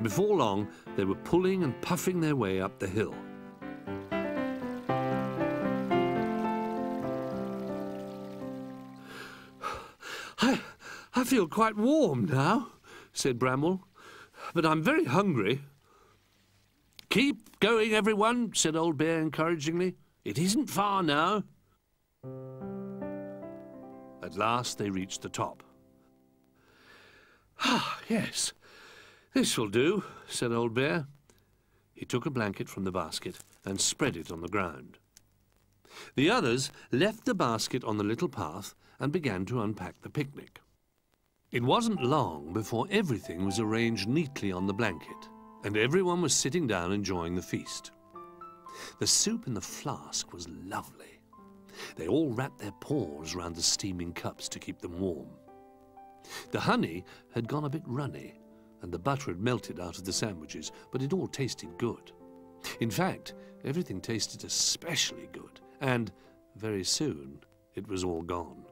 before long, they were pulling and puffing their way up the hill. I feel quite warm now, said Bramwell, but I'm very hungry. Keep going, everyone, said Old Bear encouragingly. It isn't far now. At last they reached the top. Ah, yes, this will do, said Old Bear. He took a blanket from the basket and spread it on the ground. The others left the basket on the little path and began to unpack the picnic. It wasn't long before everything was arranged neatly on the blanket, and everyone was sitting down enjoying the feast. The soup in the flask was lovely. They all wrapped their paws round the steaming cups to keep them warm. The honey had gone a bit runny, and the butter had melted out of the sandwiches, but it all tasted good. In fact, everything tasted especially good, and very soon it was all gone.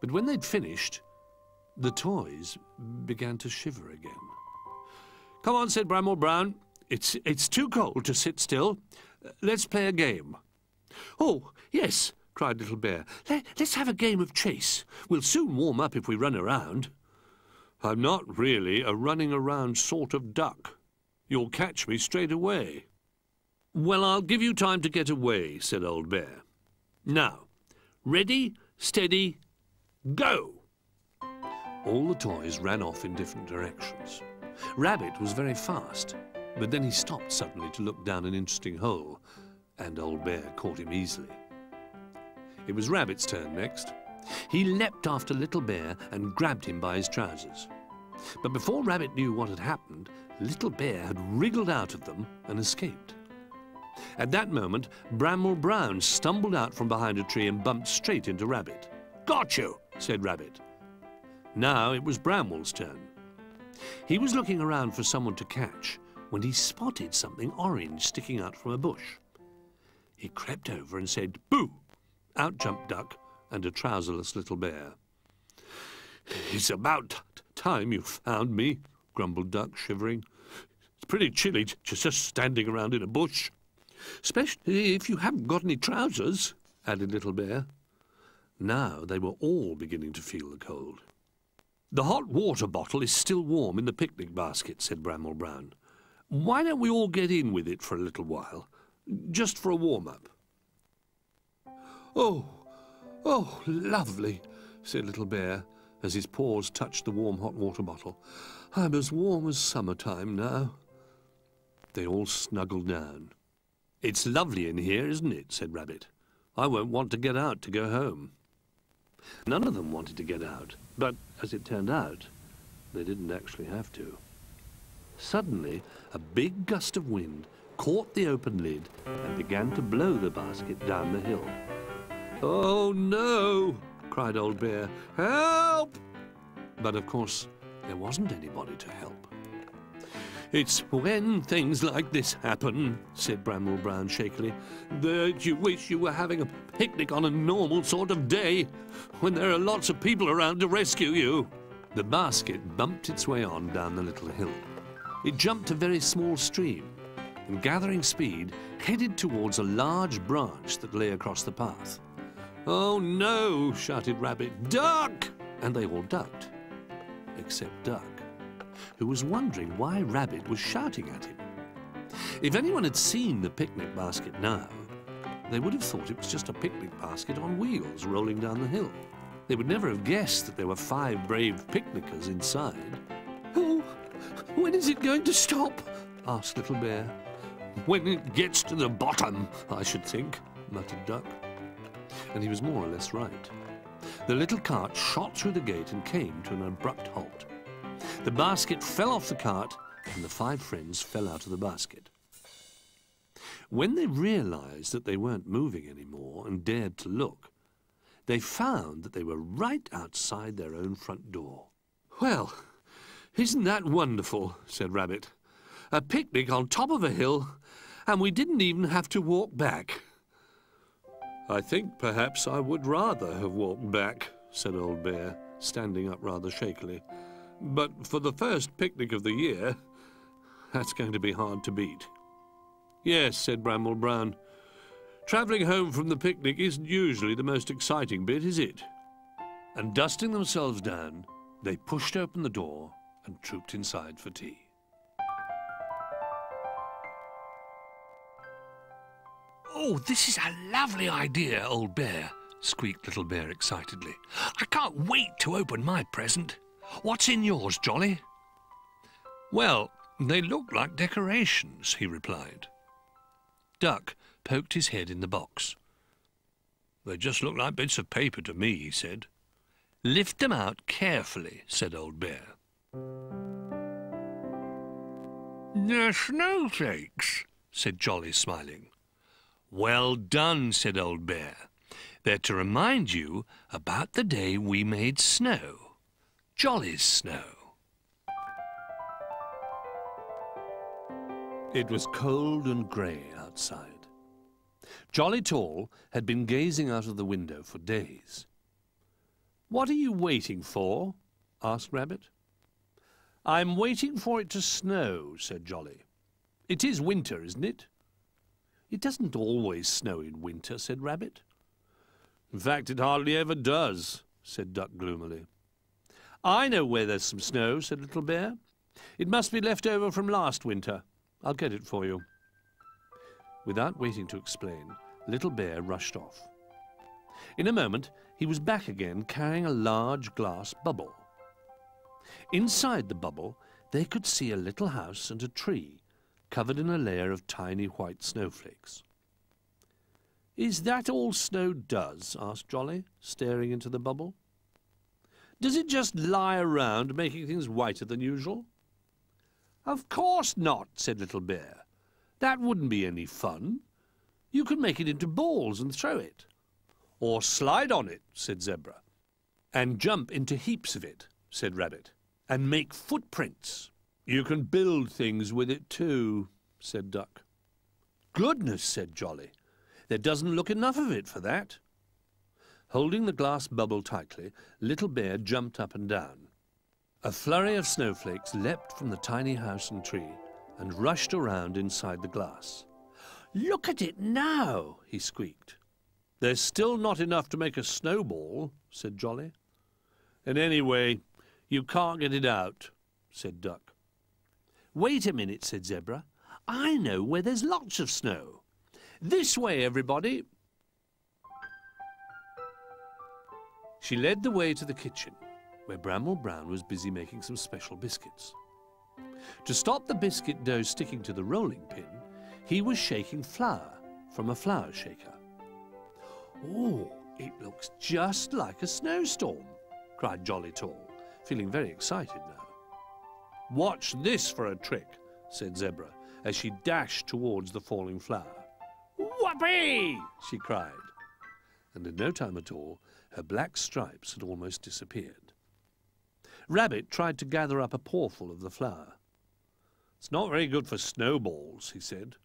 But when they'd finished, the toys began to shiver again. Come on, said Bramwell Brown. It's too cold to sit still. Let's play a game. Oh, yes, cried Little Bear. Let's have a game of chase. We'll soon warm up if we run around. I'm not really a running around sort of duck. You'll catch me straight away. Well, I'll give you time to get away, said Old Bear. Now, ready, steady, go! All the toys ran off in different directions. Rabbit was very fast, but then he stopped suddenly to look down an interesting hole, and Old Bear caught him easily. It was Rabbit's turn next. He leapt after Little Bear and grabbed him by his trousers. But before Rabbit knew what had happened, Little Bear had wriggled out of them and escaped. At that moment, Bramwell Brown stumbled out from behind a tree and bumped straight into Rabbit. "Got you," said Rabbit. Now it was Bramwell's turn. He was looking around for someone to catch when he spotted something orange sticking out from a bush. He crept over and said, "Boo!" Out jumped Duck and a trouserless Little Bear. "It's about time you found me," grumbled Duck, shivering. "It's pretty chilly just standing around in a bush. Especially if you haven't got any trousers," added Little Bear. Now they were all beginning to feel the cold. "The hot water bottle is still warm in the picnic basket," said Bramwell Brown. "Why don't we all get in with it for a little while, just for a warm-up?" Oh, lovely," said Little Bear, as his paws touched the warm hot water bottle. "I'm as warm as summertime now." They all snuggled down. "It's lovely in here, isn't it?" said Rabbit. "I won't want to get out to go home." None of them wanted to get out, but, as it turned out, they didn't actually have to. Suddenly, a big gust of wind caught the open lid and began to blow the basket down the hill. "Oh, no!" cried Old Bear. "Help!" But, of course, there wasn't anybody to help. "It's when things like this happen," said Bramwell Brown shakily, "that you wish you were having a picnic on a normal sort of day, when there are lots of people around to rescue you." The basket bumped its way on down the little hill. It jumped a very small stream, and gathering speed, headed towards a large branch that lay across the path. "Oh, no!" shouted Rabbit. "Duck!" And they all ducked, except Duck, who was wondering why Rabbit was shouting at him. If anyone had seen the picnic basket now, they would have thought it was just a picnic basket on wheels rolling down the hill. They would never have guessed that there were 5 brave picnickers inside. "Oh, when is it going to stop?" asked Little Bear. "When it gets to the bottom, I should think," muttered Duck. And he was more or less right. The little cart shot through the gate and came to an abrupt halt. The basket fell off the cart, and the 5 friends fell out of the basket. When they realized that they weren't moving anymore and dared to look, they found that they were right outside their own front door. "Well, isn't that wonderful?" said Rabbit. "A picnic on top of a hill, and we didn't even have to walk back." "I think perhaps I would rather have walked back," said Old Bear, standing up rather shakily. "But for the first picnic of the year, That's going to be hard to beat. Yes, said Bramble Brown. Travelling home from the picnic isn't usually the most exciting bit, is it? And dusting themselves down, they pushed open the door and trooped inside for tea. "Oh, this is a lovely idea, Old Bear," squeaked Little Bear excitedly. "I can't wait to open my present. What's in yours, Jolly?" "Well, they look like decorations," he replied. Duck poked his head in the box. "They just look like bits of paper to me," he said. "Lift them out carefully," said Old Bear. "They're snowflakes," said Jolly, smiling. "Well done," said Old Bear. "They're to remind you about the day we made snow. Jolly's snow." It was cold and grey outside. Jolly Tall had been gazing out of the window for days. "What are you waiting for?" asked Rabbit. "I'm waiting for it to snow," said Jolly. "It is winter, isn't it?" "It doesn't always snow in winter," said Rabbit. "In fact, it hardly ever does," said Duck gloomily. "I know where there's some snow," said Little Bear. "It must be left over from last winter. I'll get it for you." Without waiting to explain, Little Bear rushed off. In a moment, he was back again carrying a large glass bubble. Inside the bubble, they could see a little house and a tree covered in a layer of tiny white snowflakes. "Is that all snow does?" asked Jolly, staring into the bubble. "Does it just lie around making things whiter than usual?" "Of course not," said Little Bear. "That wouldn't be any fun. You could make it into balls and throw it." "Or slide on it," said Zebra. "And jump into heaps of it," said Rabbit. "And make footprints. You can build things with it too," said Duck. "Goodness," said Jolly. "There doesn't look enough of it for that." Holding the glass bubble tightly, Little Bear jumped up and down. A flurry of snowflakes leapt from the tiny house and tree and rushed around inside the glass. "Look at it now," he squeaked. "There's still not enough to make a snowball," said Jolly. "And anyway, you can't get it out," said Duck. "Wait a minute," said Zebra. "I know where there's lots of snow. This way, everybody." She led the way to the kitchen, where Bramble Brown was busy making some special biscuits. To stop the biscuit dough sticking to the rolling pin, he was shaking flour from a flour shaker. "Oh, it looks just like a snowstorm," cried Jolly Tall, feeling very excited now. "Watch this for a trick," said Zebra, as she dashed towards the falling flour. "Whoopee!" she cried. And in no time at all, her black stripes had almost disappeared. Rabbit tried to gather up a pawful of the flour. "It's not very good for snowballs," he said.